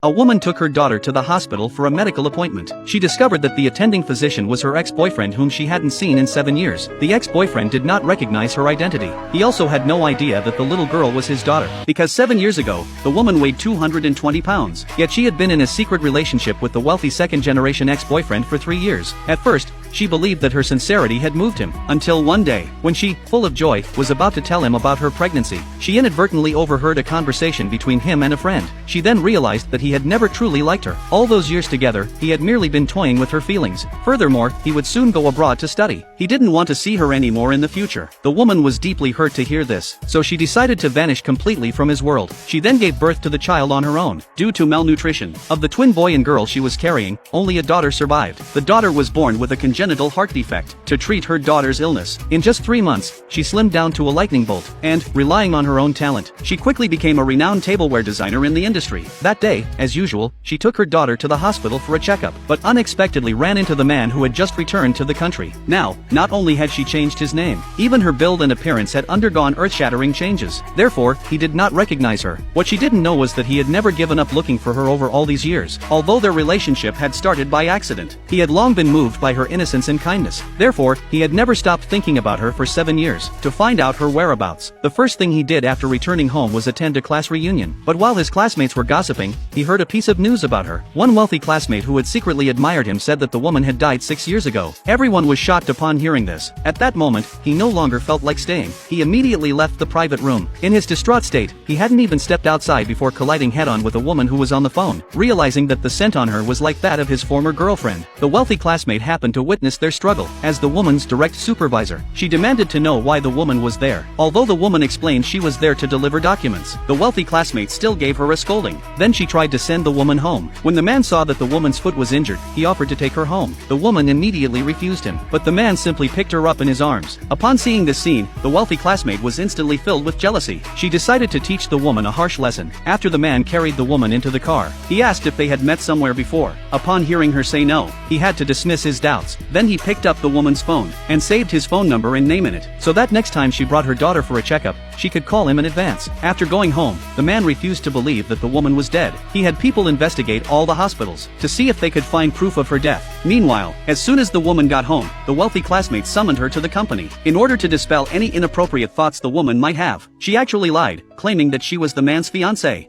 a woman took her daughter to the hospital for a medical appointment. She discovered that the attending physician was her ex-boyfriend whom she hadn't seen in 7 years. The ex-boyfriend did not recognize her identity. He also had no idea that the little girl was his daughter, because 7 years ago, the woman weighed 220 pounds. Yet she had been in a secret relationship with the wealthy second-generation ex-boyfriend for 3 years. At first, she believed that her sincerity had moved him, until one day, when she, full of joy, was about to tell him about her pregnancy. She inadvertently overheard a conversation between him and a friend. She then realized that he had never truly liked her. All those years together, he had merely been toying with her feelings. Furthermore, he would soon go abroad to study. He didn't want to see her anymore in the future. The woman was deeply hurt to hear this, so she decided to vanish completely from his world. She then gave birth to the child on her own, due to malnutrition. Of the twin boy and girl she was carrying, only a daughter survived. The daughter was born with a congenital heart defect. To treat her daughter's illness, in just 3 months, she slimmed down to a lightning bolt, and, relying on her own talent, she quickly became a renowned tableware designer in the industry. That day, as usual, she took her daughter to the hospital for a checkup, but unexpectedly ran into the man who had just returned to the country. Now, not only had she changed his name, even her build and appearance had undergone earth-shattering changes. Therefore, he did not recognize her. What she didn't know was that he had never given up looking for her over all these years, although their relationship had started by accident. He had long been moved by her innocence and kindness. Therefore, he had never stopped thinking about her for 7 years. To find out her whereabouts, the first thing he did after returning home was attend a class reunion. But while his classmates were gossiping, he heard a piece of news about her. One wealthy classmate who had secretly admired him said that the woman had died 6 years ago. Everyone was shocked upon hearing this. At that moment, he no longer felt like staying. He immediately left the private room. In his distraught state, he hadn't even stepped outside before colliding head-on with a woman who was on the phone. Realizing that the scent on her was like that of his former girlfriend, the wealthy classmate happened to witness their struggle. As the woman's direct supervisor, she demanded to know why the woman was there. Although the woman explained she was there to deliver documents, the wealthy classmate still gave her a scolding. Then she tried to send the woman home. When the man saw that the woman's foot was injured, he offered to take her home. The woman immediately refused him, but the man simply picked her up in his arms. Upon seeing this scene, the wealthy classmate was instantly filled with jealousy. She decided to teach the woman a harsh lesson. After the man carried the woman into the car, he asked if they had met somewhere before. Upon hearing her say no, he had to dismiss his doubts. Then he picked up the woman's phone and saved his phone number and name in it, so that next time she brought her daughter for a checkup, she could call him in advance. After going home, the man refused to believe that the woman was dead. He had people investigate all the hospitals to see if they could find proof of her death. Meanwhile, as soon as the woman got home, the wealthy classmate summoned her to the company. In order to dispel any inappropriate thoughts the woman might have, she actually lied, claiming that she was the man's fiancée.